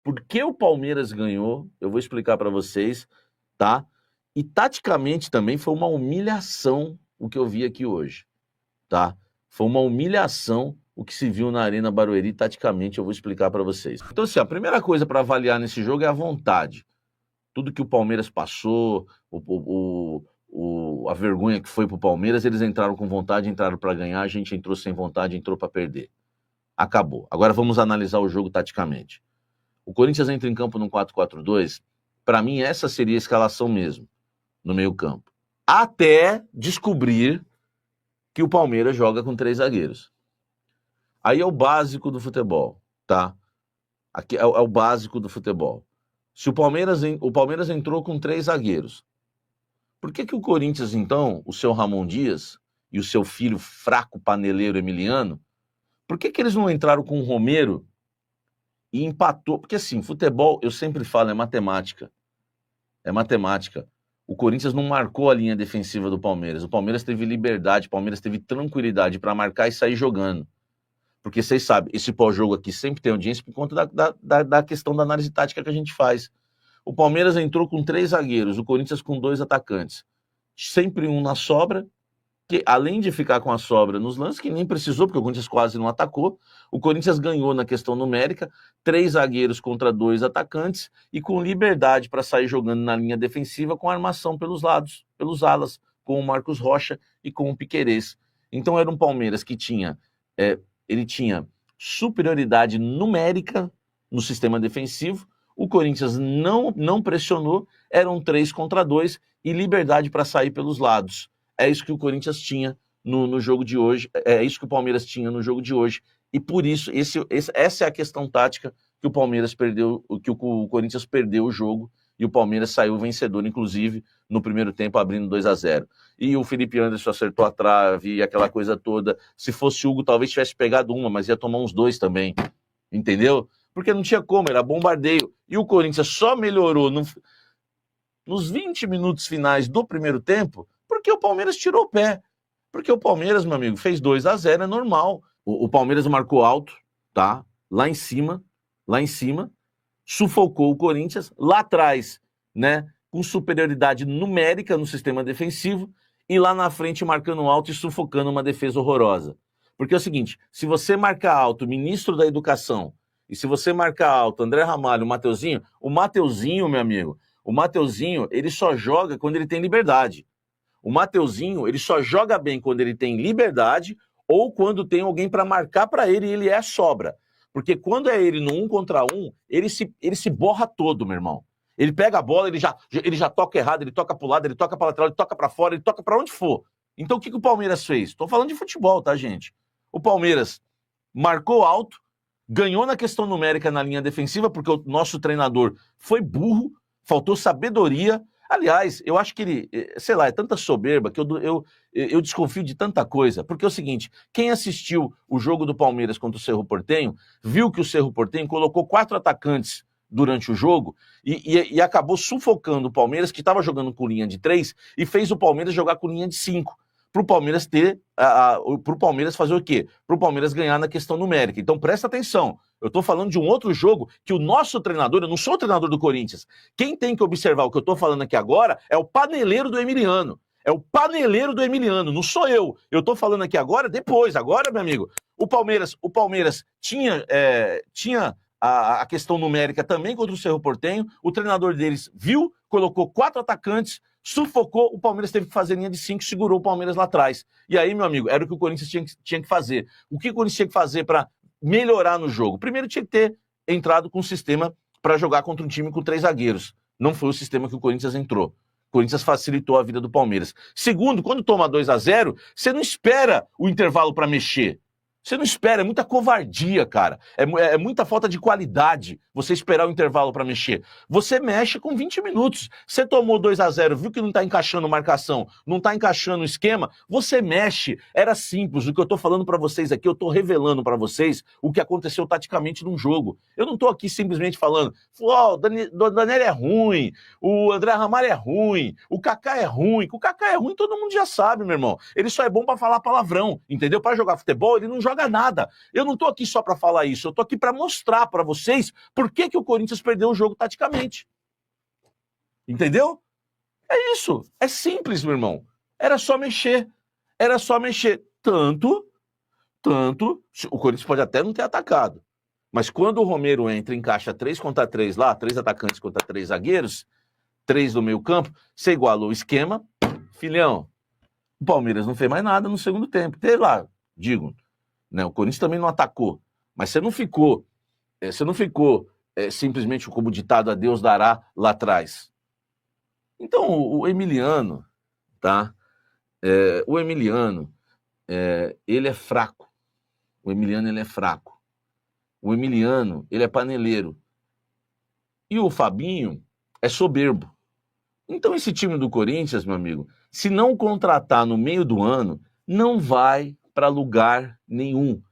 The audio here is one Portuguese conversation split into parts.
Por que o Palmeiras ganhou? Eu vou explicar para vocês, tá? E taticamente também foi uma humilhação o que eu vi aqui hoje, tá? Foi uma humilhação o que se viu na Arena Barueri, taticamente eu vou explicar para vocês. Então, assim, a primeira coisa para avaliar nesse jogo é a vontade. Tudo que o Palmeiras passou, a vergonha que foi pro Palmeiras, eles entraram com vontade, entraram para ganhar, a gente entrou sem vontade, entrou para perder. Acabou. Agora vamos analisar o jogo taticamente. O Corinthians entra em campo num 4-4-2, para mim essa seria a escalação mesmo, no meio-campo. Até descobrir que o Palmeiras joga com 3 zagueiros. Aí é o básico do futebol, tá? Aqui é o básico do futebol. Se o Palmeiras entrou com 3 zagueiros, por que o Corinthians, então, o seu Ramon Dias e o seu filho fraco paneleiro Emiliano, por que eles não entraram com o Romero e empatou? Porque assim, futebol, eu sempre falo, é matemática. É matemática. O Corinthians não marcou a linha defensiva do Palmeiras. O Palmeiras teve liberdade, o Palmeiras teve tranquilidade para marcar e sair jogando. Porque vocês sabem, esse pós-jogo aqui sempre tem audiência por conta da questão da análise tática que a gente faz. O Palmeiras entrou com 3 zagueiros, o Corinthians com 2 atacantes. Sempre um na sobra, que além de ficar com a sobra nos lances, que nem precisou, porque o Corinthians quase não atacou, o Corinthians ganhou na questão numérica, 3 zagueiros contra 2 atacantes, e com liberdade para sair jogando na linha defensiva, com armação pelos lados, pelos alas, com o Marcos Rocha e com o Piquerez. Então era um Palmeiras que tinha... ele tinha superioridade numérica no sistema defensivo, o Corinthians não pressionou, eram 3 contra 2 e liberdade para sair pelos lados. É isso que o Corinthians tinha no jogo de hoje, é isso que o Palmeiras tinha no jogo de hoje, e por isso, essa é a questão tática que o Palmeiras perdeu, que o Corinthians perdeu o jogo, e o Palmeiras saiu vencedor, inclusive, no primeiro tempo, abrindo 2-0. E o Felipe Anderson acertou a trave, e aquela coisa toda. Se fosse o Hugo, talvez tivesse pegado uma, mas ia tomar uns 2 também. Entendeu? Porque não tinha como, era bombardeio. E o Corinthians só melhorou nos 20 minutos finais do primeiro tempo, porque o Palmeiras tirou o pé. Porque o Palmeiras, meu amigo, fez 2-0, é normal. O Palmeiras marcou alto, tá? Lá em cima, sufocou o Corinthians, lá atrás, né, com superioridade numérica no sistema defensivo, e lá na frente marcando alto e sufocando uma defesa horrorosa. Porque é o seguinte, se você marcar alto o ministro da Educação, e se você marcar alto André Ramalho, o Mateuzinho, meu amigo, o Mateuzinho, ele só joga quando ele tem liberdade. O Mateuzinho, ele só joga bem quando ele tem liberdade ou quando tem alguém para marcar para ele e ele é sobra. Porque quando é ele no 1 contra 1, ele se borra todo, meu irmão. Ele pega a bola, ele já toca errado, ele toca pro lado, ele toca pra lateral, ele toca pra fora, ele toca pra onde for. Então o que o Palmeiras fez? Tô falando de futebol, tá, gente? O Palmeiras marcou alto, ganhou na questão numérica na linha defensiva, porque o nosso treinador foi burro, faltou sabedoria. Aliás, eu acho que ele, sei lá, é tanta soberba que eu desconfio de tanta coisa. Porque é o seguinte, quem assistiu o jogo do Palmeiras contra o Cerro Porteño, viu que o Cerro Porteño colocou 4 atacantes durante o jogo e acabou sufocando o Palmeiras, que estava jogando com linha de 3, e fez o Palmeiras jogar com linha de 5. Para o Palmeiras pro Palmeiras fazer o quê? Para o Palmeiras ganhar na questão numérica. Então presta atenção, eu estou falando de um outro jogo que o nosso treinador, eu não sou o treinador do Corinthians, quem tem que observar o que eu estou falando aqui agora é o paneleiro do Emiliano. É o paneleiro do Emiliano, não sou eu. Eu estou falando aqui agora, depois. Agora, meu amigo, o Palmeiras tinha a questão numérica também contra o Cerro Porteño, o treinador deles viu, colocou 4 atacantes, sufocou, o Palmeiras teve que fazer linha de 5, segurou o Palmeiras lá atrás. E aí, meu amigo, era o que o Corinthians tinha que fazer. O que o Corinthians tinha que fazer para melhorar no jogo? Primeiro, tinha que ter entrado com um sistema para jogar contra um time com 3 zagueiros. Não foi o sistema que o Corinthians entrou. O Corinthians facilitou a vida do Palmeiras. Segundo, quando toma 2-0, você não espera o intervalo para mexer. Você não espera, é muita covardia, cara. É muita falta de qualidade você esperar o intervalo para mexer. Você mexe com 20 minutos. Você tomou 2-0, viu que não tá encaixando marcação, não tá encaixando o esquema, você mexe. Era simples. O que eu tô falando para vocês aqui, eu tô revelando para vocês o que aconteceu taticamente num jogo. Eu não tô aqui simplesmente falando, o Daniel é ruim, o André Ramalho é ruim, o Kaká é ruim. O Kaká é ruim, todo mundo já sabe, meu irmão. Ele só é bom para falar palavrão, entendeu? Para jogar futebol, ele não joga joga nada. Eu não tô aqui só para falar isso, eu tô aqui para mostrar para vocês por que o Corinthians perdeu o jogo taticamente. Entendeu? É isso, é simples, meu irmão. Era só mexer, Tanto, o Corinthians pode até não ter atacado, mas quando o Romero entra e encaixa 3 contra 3 lá, 3 atacantes contra 3 zagueiros, 3 do meio campo, você igualou o esquema, filhão, o Palmeiras não fez mais nada no segundo tempo. Teve lá, digo, né, o Corinthians também não atacou, mas você não ficou simplesmente como ditado a Deus dará lá atrás. Então, o Emiliano, tá? Ele é fraco. O Emiliano, ele é fraco. O Emiliano, ele é paneleiro. E o Fabinho é soberbo. Então, esse time do Corinthians, meu amigo, se não contratar no meio do ano, não vai para lugar nenhum.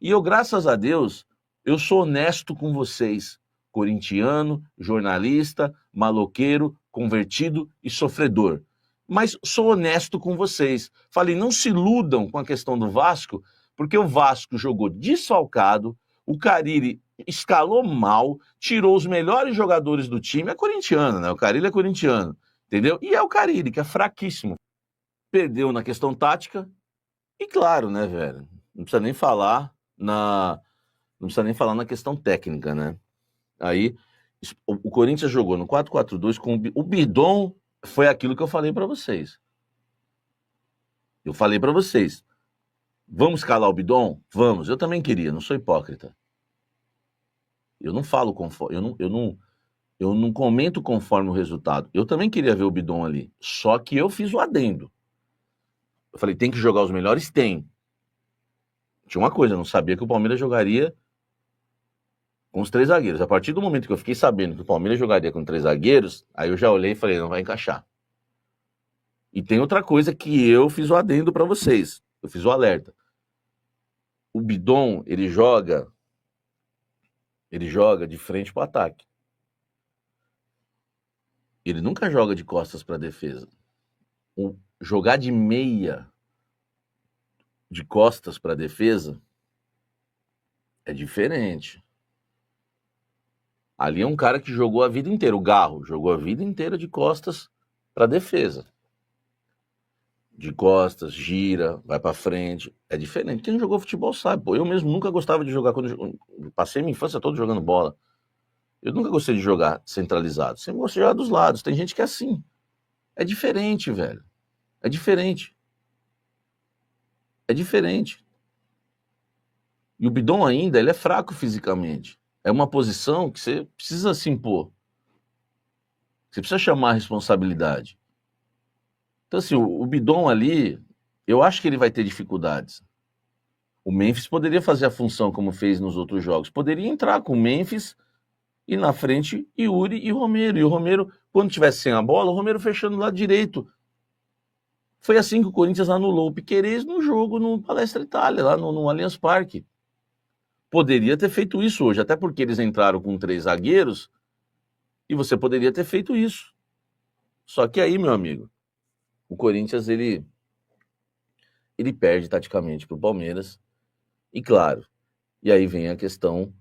E eu, graças a Deus, eu sou honesto com vocês. Corintiano, jornalista, maloqueiro, convertido e sofredor. Mas sou honesto com vocês. Falei, não se iludam com a questão do Vasco, porque o Vasco jogou desfalcado, o Carille escalou mal, tirou os melhores jogadores do time. É corintiano, né? O Carille é corintiano, entendeu? E é o Carille, que é fraquíssimo. Perdeu na questão tática e claro, né, velho? Não precisa nem falar na questão técnica, né? Aí, o Corinthians jogou no 4-4-2 com o Bidon, foi aquilo que eu falei para vocês. Eu falei para vocês, vamos escalar o Bidon? Vamos, eu também queria, não sou hipócrita. Eu não falo conforme, eu não comento conforme o resultado. Eu também queria ver o Bidon ali, só que eu fiz o adendo. Eu falei, tem que jogar os melhores? Tem. Tinha uma coisa, eu não sabia que o Palmeiras jogaria com os 3 zagueiros. A partir do momento que eu fiquei sabendo que o Palmeiras jogaria com 3 zagueiros, aí eu já olhei e falei, não vai encaixar. E tem outra coisa que eu fiz o adendo para vocês. Eu fiz o alerta. O Bidon, ele joga de frente para o ataque. Ele nunca joga de costas para a defesa. Jogar de meia de costas para a defesa é diferente. Ali é um cara que jogou a vida inteira, o Garro, jogou a vida inteira de costas para a defesa. De costas, gira, vai para frente. É diferente. Quem jogou futebol sabe, pô. Eu mesmo nunca gostava de jogar, quando eu passei minha infância toda jogando bola. Eu nunca gostei de jogar centralizado. Sempre gostei de jogar dos lados. Tem gente que é assim. É diferente, velho. É diferente. É diferente. E o Bidon ainda, ele é fraco fisicamente. É uma posição que você precisa se impor. Você precisa chamar a responsabilidade. Então, assim, o Bidon ali, eu acho que ele vai ter dificuldades. O Memphis poderia fazer a função como fez nos outros jogos. Poderia entrar com o Memphis e na frente Yuri e Romero. E o Romero, quando tivesse sem a bola, o Romero fechando do lado direito. Foi assim que o Corinthians anulou o Piquerez no jogo no Palestra Itália, lá no Allianz Parque. Poderia ter feito isso hoje, até porque eles entraram com 3 zagueiros e você poderia ter feito isso. Só que aí, meu amigo, o Corinthians, ele perde taticamente para o Palmeiras. E claro, e aí vem a questão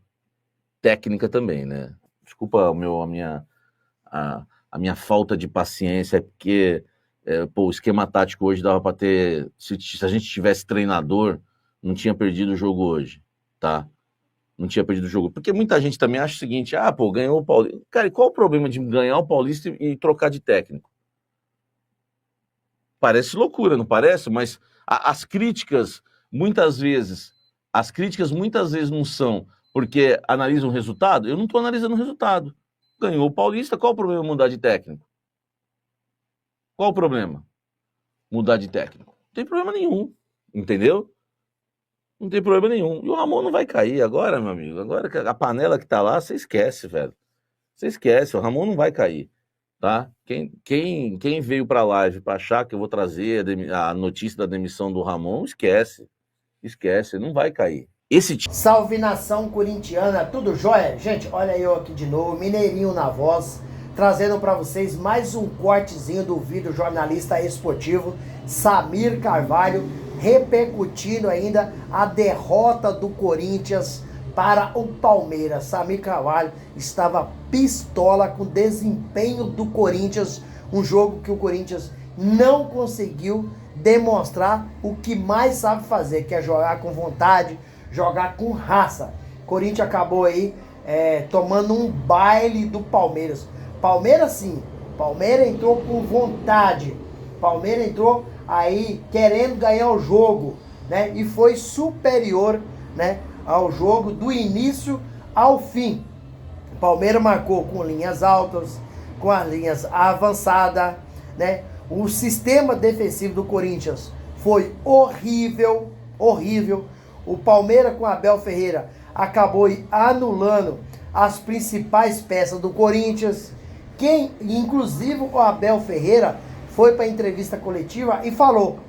técnica também, né? Desculpa a minha falta de paciência, porque o esquema tático hoje dava para ter... Se a gente tivesse treinador, não tinha perdido o jogo hoje, tá? Não tinha perdido o jogo. Porque muita gente também acha o seguinte, ganhou o Paulista. Cara, e qual o problema de ganhar o Paulista e trocar de técnico? Parece loucura, não parece? Mas as críticas muitas vezes não são porque analisam o resultado. Eu não estou analisando o resultado. Ganhou o Paulista, qual o problema mudar de técnico? Qual o problema? Mudar de técnico. Não tem problema nenhum, entendeu? Não tem problema nenhum. E o Ramon não vai cair agora, meu amigo. Agora a panela que tá lá, você esquece, velho. Você esquece, o Ramon não vai cair. Tá? Quem veio para a live para achar que eu vou trazer a notícia da demissão do Ramon, esquece, não vai cair. Salve nação corintiana, tudo jóia? Gente, olha eu aqui de novo, Mineirinho na voz, trazendo para vocês mais um cortezinho do vídeo jornalista esportivo Samir Carvalho, repercutindo ainda a derrota do Corinthians para o Palmeiras. Samir Carvalho estava pistola com o desempenho do Corinthians, um jogo que o Corinthians não conseguiu demonstrar o que mais sabe fazer, que é jogar com vontade, jogar com raça. O Corinthians acabou aí tomando um baile do Palmeiras. Palmeiras sim, Palmeiras entrou com vontade, Palmeiras entrou aí querendo ganhar o jogo, né? E foi superior, né, ao jogo do início ao fim. O Palmeiras marcou com linhas altas, com as linhas avançadas, né? O sistema defensivo do Corinthians foi horrível, horrível. O Palmeiras com Abel Ferreira acabou anulando as principais peças do Corinthians. Inclusive o Abel Ferreira foi para a entrevista coletiva e falou: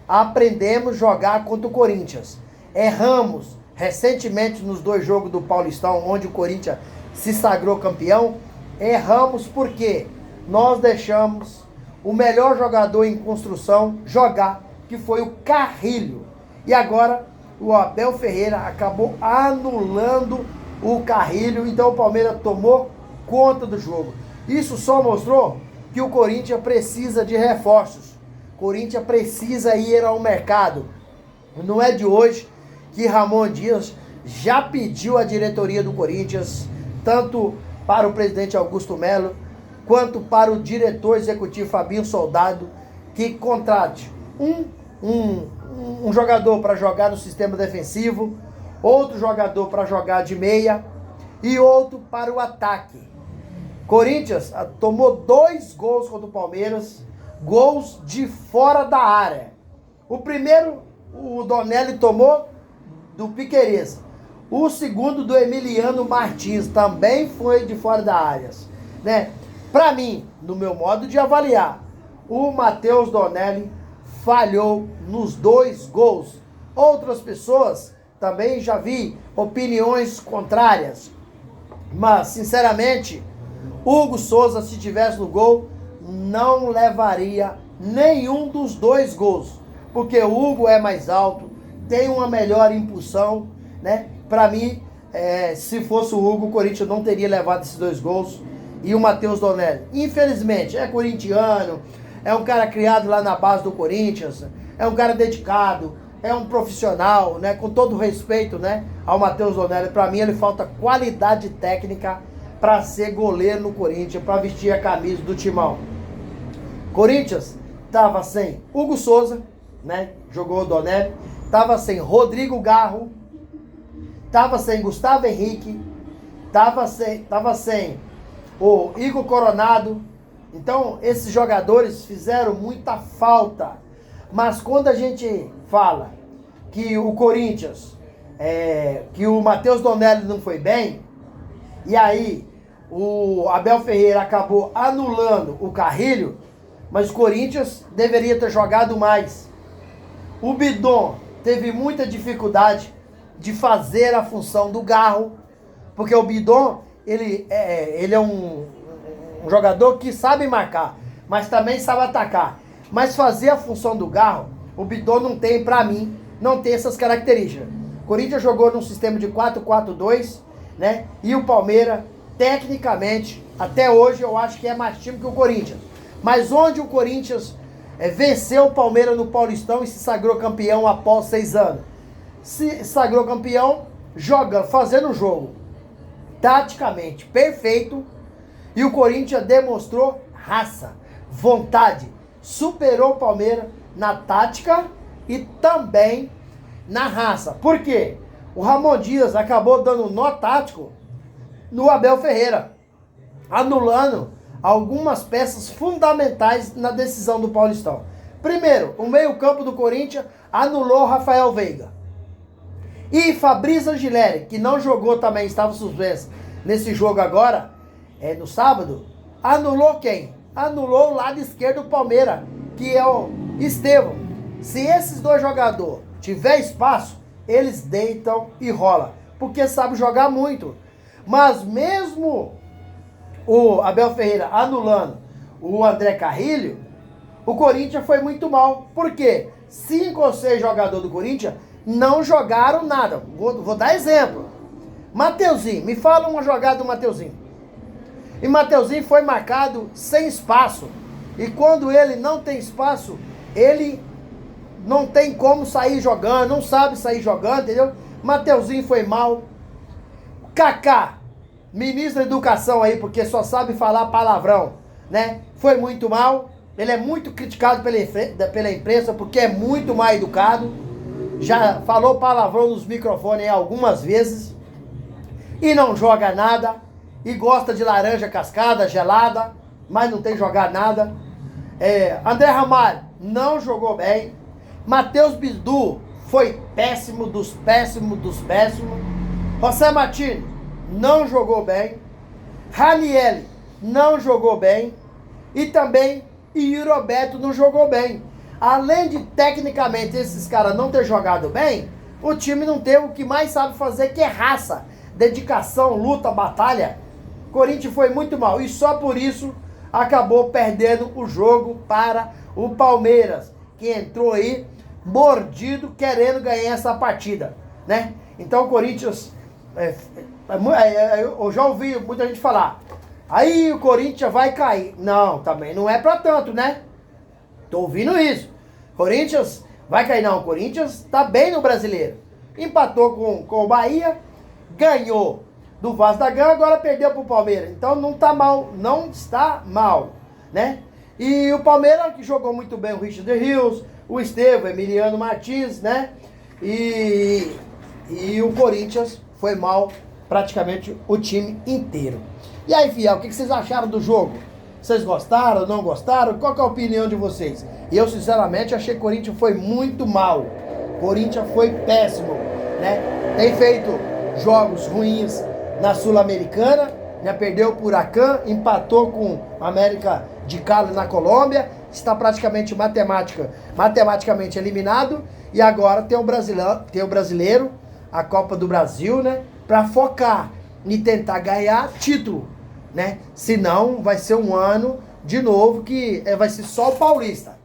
aprendemos a jogar contra o Corinthians. Erramos recentemente nos 2 jogos do Paulistão, onde o Corinthians se sagrou campeão. Erramos porque nós deixamos o melhor jogador em construção jogar, que foi o Carrilho. E agora o Abel Ferreira acabou anulando o Carrilho, então o Palmeiras tomou conta do jogo. Isso só mostrou que o Corinthians precisa de reforços. O Corinthians precisa ir ao mercado. Não é de hoje que Ramon Dias já pediu à diretoria do Corinthians, tanto para o presidente Augusto Melo, quanto para o diretor executivo Fabinho Soldado, que contrate um jogador para jogar no sistema defensivo, outro jogador para jogar de meia e outro para o ataque. Corinthians tomou 2 gols contra o Palmeiras, gols de fora da área. O primeiro, o Donelli tomou do Piquerez. O segundo, do Emiliano Martins, também foi de fora da área, né? Para mim, no meu modo de avaliar, o Matheus Donelli falhou nos 2 gols. Outras pessoas também já vi opiniões contrárias, mas sinceramente, Hugo Souza, se tivesse no gol, não levaria nenhum dos 2 gols, porque o Hugo é mais alto, tem uma melhor impulsão, né? Para mim, se fosse o Hugo, o Corinthians não teria levado esses 2 gols. E o Matheus Donelli, infelizmente, é corintiano, é um cara criado lá na base do Corinthians, é um cara dedicado, é um profissional, né? Com todo respeito, né, ao Matheus Donelli, para mim ele falta qualidade técnica para ser goleiro no Corinthians, para vestir a camisa do timão. Corinthians estava sem Hugo Souza, né? Jogou o Donelli, estava sem Rodrigo Garro, estava sem Gustavo Henrique, estava sem o Igor Coronado. Então, esses jogadores fizeram muita falta. Mas quando a gente fala que o Corinthians, que o Matheus Donelli não foi bem, e aí o Abel Ferreira acabou anulando o Carrilho, mas o Corinthians deveria ter jogado mais. O Bidon teve muita dificuldade de fazer a função do Garro, porque o Bidon, ele é um jogador que sabe marcar, mas também sabe atacar. Mas fazer a função do Garro, o Bidon não tem, pra mim, não tem essas características. O Corinthians jogou num sistema de 4-4-2, né? E o Palmeiras, tecnicamente, até hoje, eu acho que é mais time que o Corinthians. Mas onde o Corinthians venceu o Palmeiras no Paulistão e se sagrou campeão após 6 anos? Se sagrou campeão jogando, fazendo o jogo taticamente perfeito, e o Corinthians demonstrou raça, vontade, superou o Palmeiras na tática e também na raça. Por quê? O Ramon Dias acabou dando nó tático no Abel Ferreira, anulando algumas peças fundamentais na decisão do Paulistão. Primeiro, o meio-campo do Corinthians anulou Rafael Veiga. E Fabrício Angileri, que não jogou também, estava suspenso nesse jogo agora, no sábado, anulou quem? Anulou o lado esquerdo do Palmeiras, que é o Estevão. Se esses 2 jogadores tiver espaço, eles deitam e rolam, porque sabe jogar muito. Mas mesmo o Abel Ferreira anulando o André Carrilho, o Corinthians foi muito mal. Por quê? 5 ou 6 jogadores do Corinthians não jogaram nada. Vou dar exemplo. Mateuzinho, me fala uma jogada do Mateuzinho. E Mateuzinho foi marcado sem espaço. E quando ele não tem espaço, ele não tem como sair jogando, não sabe sair jogando, entendeu? Mateuzinho foi mal. Kaká, ministro da Educação aí, porque só sabe falar palavrão, né? Foi muito mal. Ele é muito criticado pela imprensa porque é muito mal educado. Já falou palavrão nos microfones aí algumas vezes. E não joga nada. E gosta de laranja cascada, gelada, mas não tem jogado nada. André Ramalho não jogou bem. Matheus Bidu foi péssimo, dos péssimos, dos péssimos. José Martins não jogou bem. Raniel não jogou bem. E também Yuri Roberto não jogou bem. Além de tecnicamente esses caras não ter jogado bem, o time não teve o que mais sabe fazer, que é raça, dedicação, luta, batalha. Corinthians foi muito mal e só por isso acabou perdendo o jogo para o Palmeiras, que entrou aí mordido querendo ganhar essa partida, né? Então o Corinthians, eu já ouvi muita gente falar, aí o Corinthians vai cair. Não, também não é pra tanto, né? Tô ouvindo isso. Corinthians vai cair não, o Corinthians tá bem no Brasileiro. Empatou com o Bahia, ganhou do Vasco da Gama, agora perdeu pro Palmeiras. Então não tá mal, não está mal, né? E o Palmeiras que jogou muito bem o Richard Rios, o Estevão, Emiliano Martins, né? E o Corinthians foi mal praticamente o time inteiro. E aí, fiel, o que vocês acharam do jogo? Vocês gostaram, não gostaram? Qual que é a opinião de vocês? Eu, sinceramente, achei que o Corinthians foi muito mal. O Corinthians foi péssimo, né? Tem feito jogos ruins na Sul-Americana, né? Perdeu o Huracan, empatou com a América de Cali na Colômbia, está praticamente matematicamente eliminado, e agora tem o brasileiro, a Copa do Brasil, né? Para focar em tentar ganhar título, né? Senão vai ser um ano de novo que vai ser só o Paulista.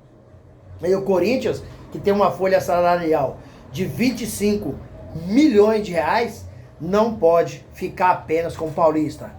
E o Corinthians, que tem uma folha salarial de 25 milhões de reais, não pode ficar apenas com o Paulista.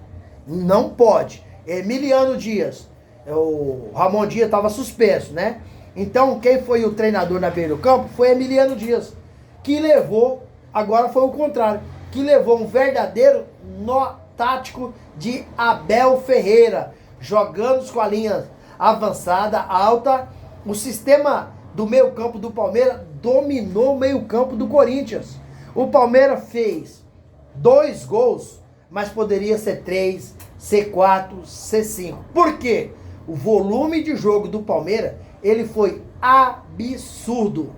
Não pode. Emiliano Dias, o Ramon Dias estava suspenso, né? Então quem foi o treinador na beira do campo foi Emiliano Dias, que levou, agora foi o contrário, que levou um verdadeiro nó tático de Abel Ferreira, jogando com a linha avançada, alta. O sistema do meio campo do Palmeiras dominou o meio campo do Corinthians. O Palmeiras fez 2 gols, mas poderia ser 3, ser 4, ser 5. Por quê? O volume de jogo do Palmeiras, ele foi absurdo.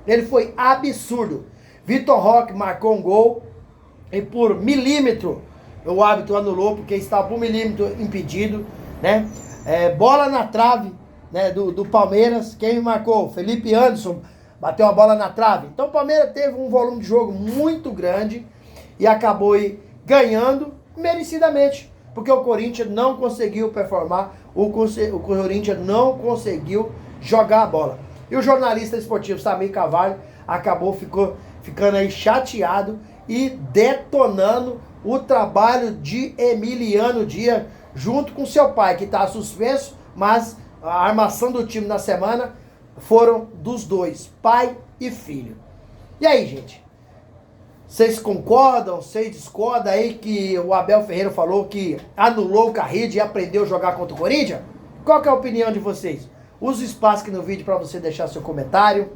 Ele foi absurdo. Vitor Roque marcou um gol e por milímetro o árbitro anulou, porque estava por milímetro impedido, né? Bola na trave, né, do Palmeiras. Quem marcou? Felipe Anderson bateu a bola na trave. Então o Palmeiras teve um volume de jogo muito grande e acabou aí ganhando merecidamente, porque o Corinthians não conseguiu performar, o Corinthians não conseguiu jogar a bola. E o jornalista esportivo Samir Carvalho ficando aí chateado e detonando o trabalho de Emiliano Dias junto com seu pai, que está suspenso, mas a armação do time na semana foram dos dois, pai e filho. E aí, gente? Vocês concordam, vocês discordam aí que o Abel Ferreira falou que anulou o Carride e aprendeu a jogar contra o Corinthians? Qual que é a opinião de vocês? Use o espaço aqui no vídeo para você deixar seu comentário.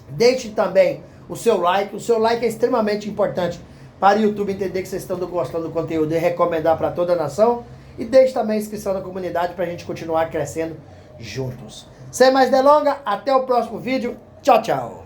Deixe também o seu like. O seu like é extremamente importante para o YouTube entender que vocês estão gostando do conteúdo e recomendar para toda a nação. E deixe também a inscrição na comunidade para a gente continuar crescendo juntos. Sem mais delongas, até o próximo vídeo. Tchau, tchau.